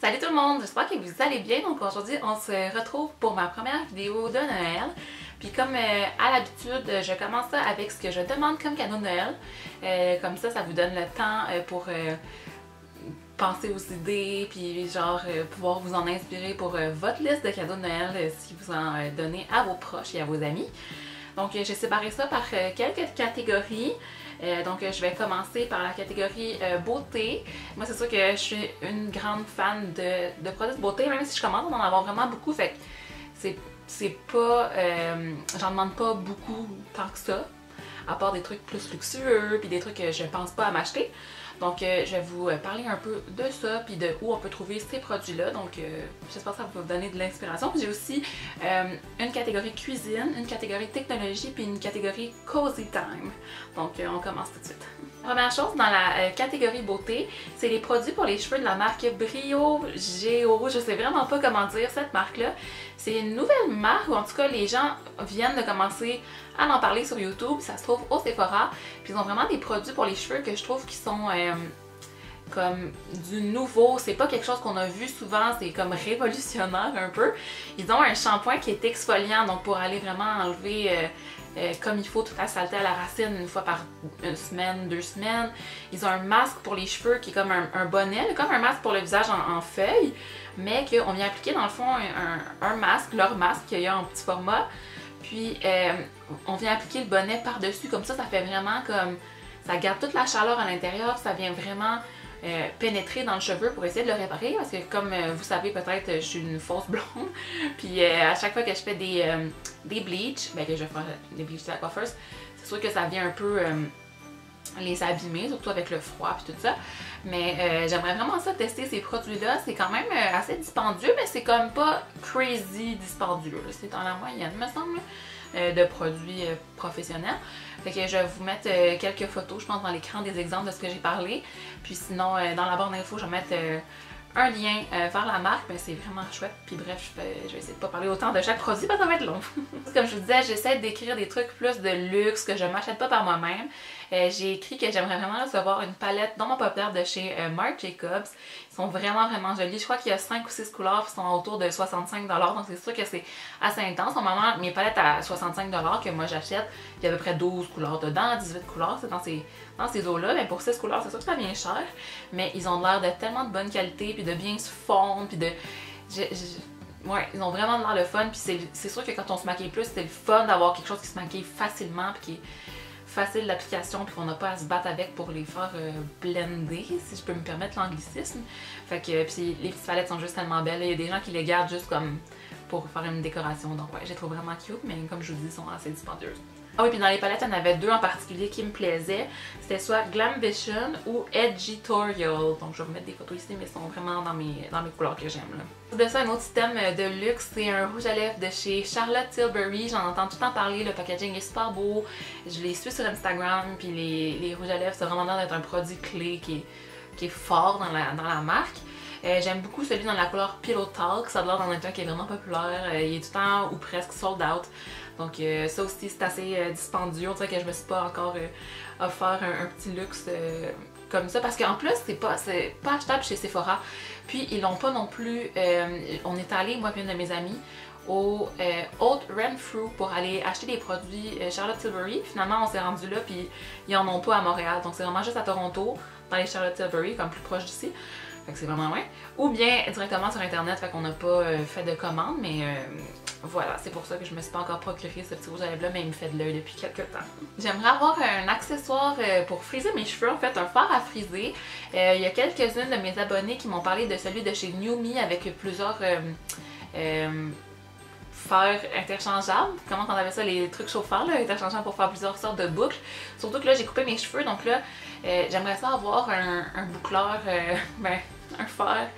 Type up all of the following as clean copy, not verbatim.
Salut tout le monde, j'espère que vous allez bien. Donc aujourd'hui, on se retrouve pour ma première vidéo de Noël. Puis comme à l'habitude, je commence ça avec ce que je demande comme cadeau de Noël. Comme ça vous donne le temps pour penser aux idées, puis genre pouvoir vous en inspirer pour votre liste de cadeaux de Noël si vous en donnez à vos proches et à vos amis. Donc j'ai séparé ça par quelques catégories. Donc je vais commencer par la catégorie beauté. Moi c'est sûr que je suis une grande fan de produits de beauté, même si je commence à en avoir vraiment beaucoup. Fait que c'est pas... j'en demande pas beaucoup tant que ça, à part des trucs plus luxueux puis des trucs que je pense pas à m'acheter. Donc je vais vous parler un peu de ça puis de où on peut trouver ces produits-là. Donc j'espère que ça va vous donner de l'inspiration. J'ai aussi une catégorie cuisine, une catégorie technologie puis une catégorie cozy time. Donc on commence tout de suite. Première chose dans la catégorie beauté, c'est les produits pour les cheveux de la marque Brio Géo. Je sais vraiment pas comment dire cette marque-là. C'est une nouvelle marque, ou en tout cas les gens viennent de commencer à en parler sur YouTube. Ça se trouve au Sephora. Puis ils ont vraiment des produits pour les cheveux que je trouve qui sont comme du nouveau. C'est pas quelque chose qu'on a vu souvent, c'est comme révolutionnaire un peu. Ils ont un shampoing qui est exfoliant, donc pour aller vraiment enlever comme il faut toute la saleté à la racine une fois par une semaine, 2 semaines. Ils ont un masque pour les cheveux qui est comme un bonnet, comme un masque pour le visage en feuille, mais qu'on vient appliquer dans le fond un masque, leur masque qu'il y a en petit format. Puis on vient appliquer le bonnet par-dessus, comme ça fait vraiment comme... Ça garde toute la chaleur à l'intérieur, ça vient vraiment pénétrer dans le cheveu pour essayer de le réparer. Parce que comme vous savez peut-être, je suis une fausse blonde. Puis à chaque fois que je fais des bleach, ben que je fais des bleach de la coiffeuse, c'est sûr que ça vient un peu les abîmer, surtout avec le froid puis tout ça. Mais j'aimerais vraiment ça tester ces produits-là. C'est quand même assez dispendieux, mais c'est comme pas crazy dispendieux. C'est dans la moyenne, me semble, de produits professionnels. Fait que je vais vous mettre quelques photos, je pense, dans l'écran des exemples de ce que j'ai parlé. Puis sinon, dans la barre d'infos, je vais mettre un lien vers la marque, mais c'est vraiment chouette. Puis bref, je vais essayer de pas parler autant de chaque produit parce que ça va être long. Comme je vous disais, j'essaie d'écrire des trucs plus de luxe que je m'achète pas par moi-même. J'ai écrit que j'aimerais vraiment recevoir une palette dans mon populaire de chez Marc Jacobs. Ils sont vraiment jolis. Je crois qu'il y a 5 ou 6 couleurs qui sont autour de 65$, donc c'est sûr que c'est assez intense. Normalement, mes palettes à 65$ que moi j'achète, il y a à peu près 12 couleurs dedans, 18 couleurs, c'est dans ces eaux-là. Mais pour 6 couleurs, c'est sûr que ça vient cher, mais ils ont l'air de tellement de bonne qualité, puis de bien se fondre, puis de... Ouais, ils ont vraiment l'air le fun, puis c'est sûr que quand on se maquille plus, c'est le fun d'avoir quelque chose qui se maquille facilement, puis qui est facile d'application, puis qu'on n'a pas à se battre avec pour les faire blender, si je peux me permettre l'anglicisme. Fait que puis les petites palettes sont juste tellement belles. Il y a des gens qui les gardent juste comme pour faire une décoration, donc ouais, je les trouve vraiment cute, mais comme je vous dis, ils sont assez dispendieuses. Ah oui, puis dans les palettes, il y en avait 2 en particulier qui me plaisaient. C'était soit Glam Vision ou Edgitorial. Donc je vais vous mettre des photos ici, mais ils sont vraiment dans mes couleurs que j'aime. De ça, un autre système de luxe, c'est un rouge à lèvres de chez Charlotte Tilbury. J'en entends tout le temps parler, le packaging est super beau. Je les suis sur Instagram, puis les rouges à lèvres, c'est vraiment l'air d'être un produit clé qui est fort dans la marque. J'aime beaucoup celui dans la couleur Pillow Talk, ça a l'air d'en être un qui est vraiment populaire. Il est tout le temps ou presque sold out. Donc ça aussi c'est assez dispendieux, on dirait que je me suis pas encore offert un petit luxe comme ça. Parce qu'en plus c'est pas achetable chez Sephora. Puis ils l'ont pas non plus, on est allé, moi et une de mes amies, au Old Renfrew pour aller acheter des produits Charlotte Tilbury. Finalement on s'est rendu là puis ils en ont pas à Montréal. Donc c'est vraiment juste à Toronto, dans les Charlotte Tilbury, comme plus proche d'ici. Fait que c'est vraiment loin. Ou bien directement sur internet, fait qu'on n'a pas fait de commande, mais voilà, c'est pour ça que je me suis pas encore procuré ce petit rouge à lèvres là, mais il me fait de l'œil depuis quelques temps. J'aimerais avoir un accessoire pour friser mes cheveux, en fait, un fard à friser. Il y a quelques-unes de mes abonnés qui m'ont parlé de celui de chez New Me avec plusieurs fer interchangeable. Comment on appelle ça, les trucs chauffants là, interchangeables pour faire plusieurs sortes de boucles. Surtout que là j'ai coupé mes cheveux, donc là j'aimerais ça avoir un boucleur, un fer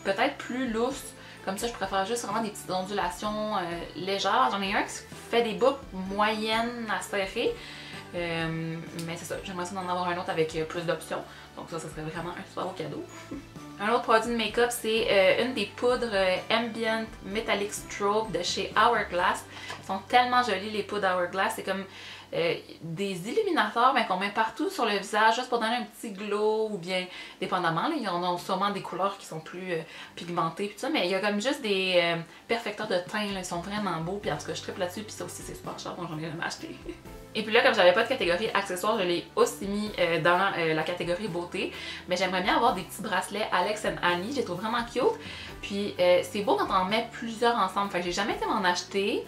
peut-être plus lousse. Comme ça je préfère juste vraiment des petites ondulations légères. J'en ai un qui fait des boucles moyennes à serrer. Mais c'est ça, j'aimerais ça d'en avoir un autre avec plus d'options. Donc ça serait vraiment un super beau cadeau. Un autre produit de make-up, c'est une des poudres Ambient Metallic Strobe de chez Hourglass. Elles sont tellement jolies les poudres Hourglass, c'est comme des illuminateurs qu'on met partout sur le visage juste pour donner un petit glow, ou bien dépendamment, là, il y en a sûrement des couleurs qui sont plus pigmentées pis tout ça, mais il y a comme juste des perfecteurs de teint, là, ils sont vraiment beaux, puis en tout cas je tripe là-dessus, puis ça aussi c'est super cher, donc j'en ai jamais acheté. Et puis là, comme j'avais pas de catégorie accessoires, je l'ai aussi mis dans la catégorie beauté. Mais j'aimerais bien avoir des petits bracelets Alex & Ani, je les trouve vraiment cute. Puis c'est beau quand on en met plusieurs ensemble, fait que j'ai jamais été m'en acheter.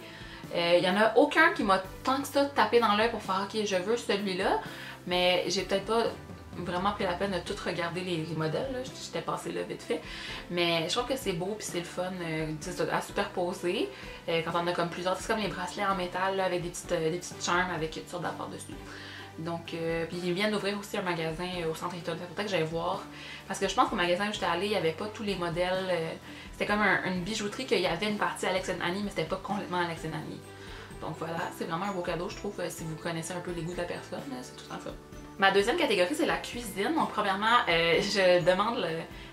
Il y en a aucun qui m'a tant que ça tapé dans l'œil pour faire ok, je veux celui-là. Mais j'ai peut-être pas vraiment pris la peine de tout regarder les modèles, j'étais passée là vite fait. Mais je trouve que c'est beau puis c'est le fun à superposer quand on a comme plusieurs, c'est comme les bracelets en métal là, avec des petites charmes avec toutes sortes d'affaires dessus. Donc, puis ils viennent d'ouvrir aussi un magasin au centre Eaton, c'est pour ça que j'allais voir. Parce que je pense qu'au magasin où j'étais allée, il n'y avait pas tous les modèles. C'était comme une bijouterie qu'il y avait une partie Alex & Ani, mais c'était pas complètement Alex & Ani. Donc voilà, c'est vraiment un beau cadeau, je trouve, si vous connaissez un peu les goûts de la personne, c'est tout le temps fun. Ma deuxième catégorie, c'est la cuisine. Donc, premièrement, je demande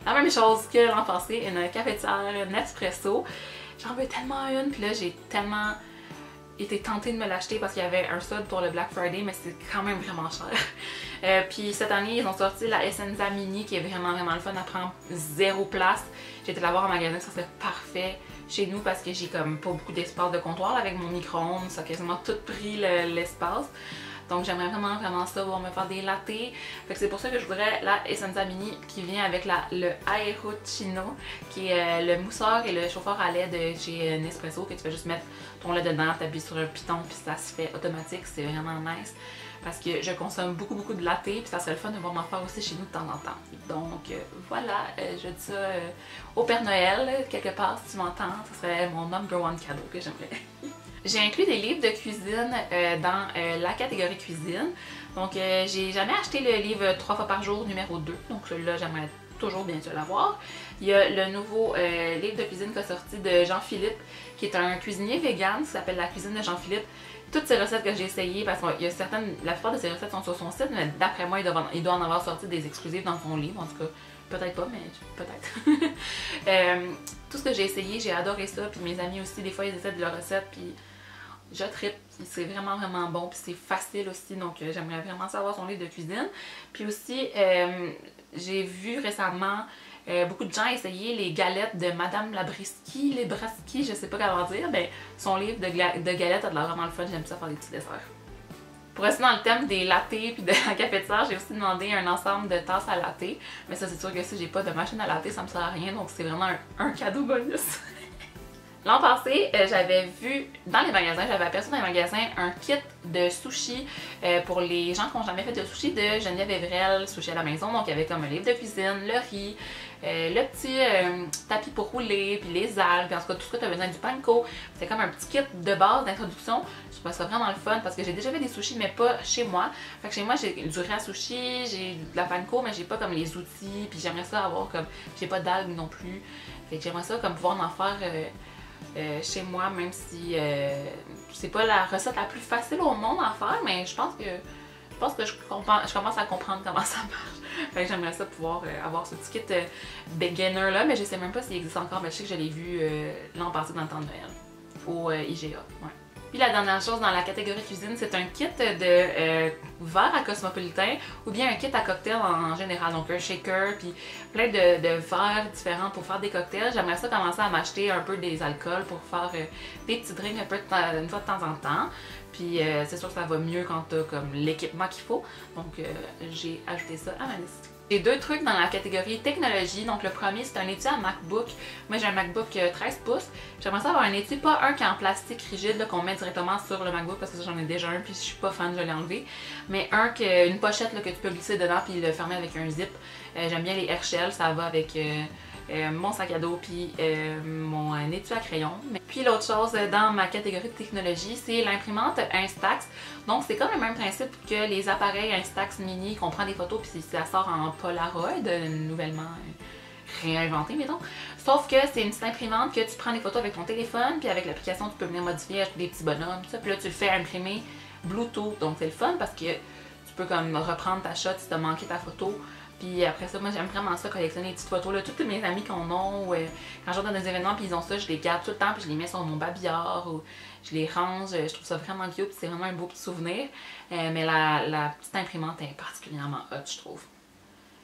la même chose que l'an passé, une cafetière Nespresso. J'en veux tellement une, puis là, j'ai tellement été tentée de me l'acheter parce qu'il y avait un solde pour le Black Friday, mais c'est quand même vraiment cher. Puis cette année, ils ont sorti la Essenza Mini qui est vraiment le fun, elle prend 0 place. J'ai été la voir en magasin, ça serait parfait chez nous parce que j'ai comme pas beaucoup d'espace de comptoir là, avec mon micro-ondes, ça a quasiment tout pris l'espace. Donc j'aimerais vraiment ça, pouvoir me faire des lattés. Fait que c'est pour ça que je voudrais la Essenza Mini qui vient avec le Aeroccino, qui est le mousseur et le chauffeur à lait de chez Nespresso, que tu fais juste mettre ton lait dedans, t'appuies sur un piton puis ça se fait automatique, c'est vraiment nice. Parce que je consomme beaucoup de lattés, puis ça serait le fun de pouvoir m'en faire aussi chez nous de temps en temps. Donc voilà, je dis ça au Père Noël, quelque part, si tu m'entends, ce serait mon #1 cadeau que j'aimerais. J'ai inclus des livres de cuisine dans la catégorie cuisine. Donc j'ai jamais acheté le livre 3 fois par jour numéro 2, donc celui-là j'aimerais toujours bien sûr l'avoir. Il y a le nouveau livre de cuisine qui est sorti de Jean-Philippe, qui est un cuisinier vegan, qui s'appelle La cuisine de Jean-Philippe. Toutes ces recettes que j'ai essayées, parce qu'il y a certaines, la plupart de ces recettes sont sur son site, mais d'après moi, il doit en avoir sorti des exclusifs dans son livre, en tout cas, peut-être pas, mais peut-être. Tout ce que j'ai essayé, j'ai adoré ça, puis mes amis aussi, des fois, ils essaient de leurs recettes, puis je trippe, c'est vraiment bon, puis c'est facile aussi, donc j'aimerais vraiment savoir son livre de cuisine. Puis aussi, j'ai vu récemment beaucoup de gens essayer les galettes de Madame Labriski, les Braski, je sais pas comment dire, mais son livre de galettes a l'air vraiment le fun, j'aime ça faire des petits desserts. Pour rester dans le thème des lattés puis de la cafetière, j'ai aussi demandé un ensemble de tasses à latte, mais ça c'est sûr que si j'ai pas de machine à latte, ça me sert à rien, donc c'est vraiment un cadeau bonus. L'an passé, j'avais vu dans les magasins, j'avais aperçu dans les magasins un kit de sushi pour les gens qui n'ont jamais fait de sushi de Geneviève Evrel, Sushi à la maison. Donc il y avait comme un livre de cuisine, le riz, le petit tapis pour rouler, puis les algues, puis en tout cas tout ce que tu as besoin du panko. C'était comme un petit kit de base d'introduction. Je trouvais ça vraiment le fun parce que j'ai déjà fait des sushis mais pas chez moi. Fait que chez moi j'ai du riz à sushi, j'ai de la panko mais j'ai pas comme les outils, puis j'aimerais ça avoir comme, j'ai pas d'algues non plus. Fait que j'aimerais ça comme pouvoir en faire chez moi, même si c'est pas la recette la plus facile au monde à faire, mais je pense que je commence à comprendre comment ça marche. Fait que j'aimerais ça pouvoir avoir ce petit kit beginner là, mais je sais même pas s'il existe encore, mais je sais que je l'ai vu l'an passé dans le temps de Noël au IGA. Ouais. Puis la dernière chose dans la catégorie cuisine, c'est un kit de verre à Cosmopolitain ou bien un kit à cocktail en général. Donc un shaker, puis plein de verres différents pour faire des cocktails. J'aimerais ça commencer à m'acheter un peu des alcools pour faire des petits drinks un peu une fois de temps en temps. Puis c'est sûr que ça va mieux quand t'as comme l'équipement qu'il faut. Donc j'ai ajouté ça à ma liste. J'ai 2 trucs dans la catégorie technologie. Donc le premier, c'est un étui à MacBook. Moi j'ai un MacBook 13 pouces. J'aimerais ça avoir un étui, pas un qui est en plastique rigide qu'on met directement sur le MacBook parce que j'en ai déjà un puis je suis pas fan, je l'ai enlevé. Mais une pochette là, que tu peux glisser dedans puis le fermer avec un zip. J'aime bien les Herschel, ça va avec mon sac à dos puis mon étui à crayon. Puis l'autre chose dans ma catégorie de technologie, c'est l'imprimante Instax. Donc c'est comme le même principe que les appareils Instax Mini qu'on prend des photos puis ça sort en Polaroid, nouvellement réinventé mettons. Sauf que c'est une petite imprimante que tu prends des photos avec ton téléphone puis avec l'application tu peux venir modifier, acheter des petits bonhommes, tout ça. Puis là tu le fais imprimer Bluetooth. Donc c'est le fun parce que tu peux comme reprendre ta shot si tu as manqué ta photo. Puis après ça, moi j'aime vraiment ça, collectionner les petites photos. Là. Toutes mes amis qu'on a, ou quand je vais dans des événements puis ils ont ça, je les garde tout le temps puis je les mets sur mon babillard ou je les range. Je trouve ça vraiment cute puis c'est vraiment un beau petit souvenir. Mais la petite imprimante est particulièrement hot, je trouve.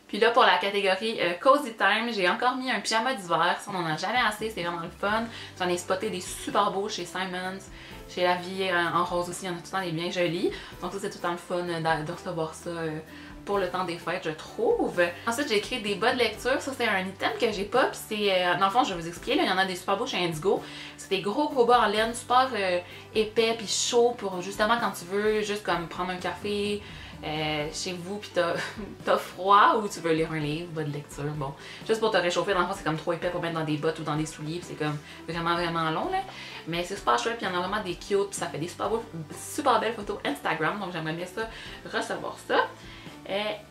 Puis là, pour la catégorie Cozy Time, j'ai encore mis un pyjama d'hiver. Ça, on n'en a jamais assez, c'est vraiment le fun. J'en ai spoté des super beaux chez Simons, chez La Vie en rose aussi, il y en a tout le temps des bien jolis. Donc ça, c'est tout le temps le fun de recevoir ça pour le temps des fêtes, je trouve. Ensuite, j'ai écrit des bas de lecture. Ça, c'est un item que j'ai pas. Puis c'est, dans le fond, je vais vous expliquer. Là, il y en a des super beaux chez Indigo. C'est des gros bas en laine, super épais puis chaud pour justement quand tu veux juste comme prendre un café chez vous puis t'as froid ou tu veux lire un livre, bas de lecture, bon, juste pour te réchauffer. Dans le fond, c'est comme trop épais pour mettre dans des bottes ou dans des souliers, c'est comme vraiment long là, mais c'est super chouette puis il y en a vraiment des cute puis ça fait des super belles photos Instagram, donc j'aimerais bien ça, recevoir ça.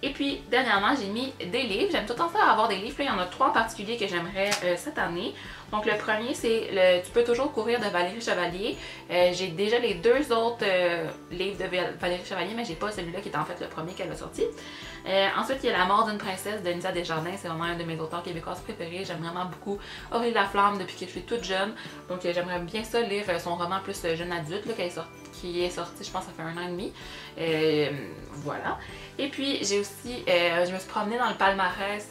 Et puis, dernièrement, j'ai mis des livres. J'aime tout le temps ça avoir des livres. Là, il y en a 3 en particulier que j'aimerais cette année. Donc, le premier, c'est Tu peux toujours courir de Valérie Chevalier. J'ai déjà les 2 autres livres de Valérie Chevalier, mais j'ai pas celui-là qui est en fait le premier qu'elle a sorti. Ensuite, il y a La mort d'une princesse de Lisa Desjardins. C'est vraiment un de mes auteurs québécoises préférés. J'aime vraiment beaucoup Aurélie Laflamme depuis que je suis toute jeune. Donc, j'aimerais bien ça lire son roman plus jeune adulte là, qui est sorti, je pense, ça fait 1 an et demi. Voilà. Et puis, j'ai aussi, je me suis promenée dans le palmarès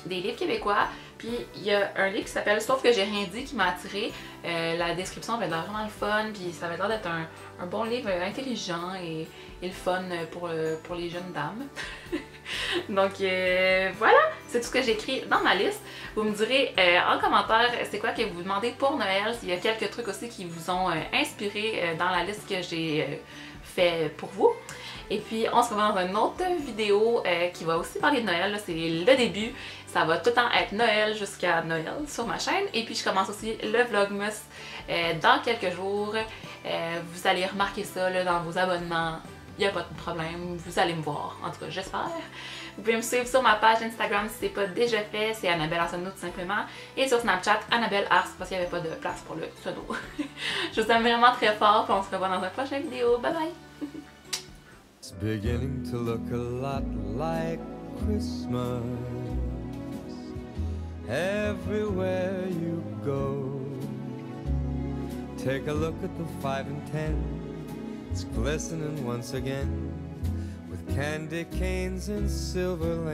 des livres québécois. Puis, il y a un livre qui s'appelle Sauf que j'ai rien dit qui m'a attirée. La description avait l'air vraiment le fun. Puis, ça avait l'air d'être un bon livre intelligent et le fun pour les jeunes dames. Donc, voilà, c'est tout ce que j'ai écrit dans ma liste. Vous me direz en commentaire c'est quoi que vous demandez pour Noël. S'il y a quelques trucs aussi qui vous ont inspiré dans la liste que j'ai fait pour vous. Et puis, on se revoit dans une autre vidéo qui va aussi parler de Noël. C'est le début. Ça va tout le temps être Noël jusqu'à Noël sur ma chaîne. Et puis, je commence aussi le Vlogmas dans quelques jours. Vous allez remarquer ça là, dans vos abonnements. Il n'y a pas de problème. Vous allez me voir. En tout cas, j'espère. Vous pouvez me suivre sur ma page Instagram si ce n'est pas déjà fait. C'est Annabelle Arsenault tout simplement. Et sur Snapchat, Annabelle Ars parce qu'il n'y avait pas de place pour le pseudo. Je vous aime vraiment très fort. Puis on se revoit dans une prochaine vidéo. Bye bye! It's beginning to look a lot like Christmas everywhere you go. Take a look at the 5 and 10. It's glistening once again with candy canes and silver lanes.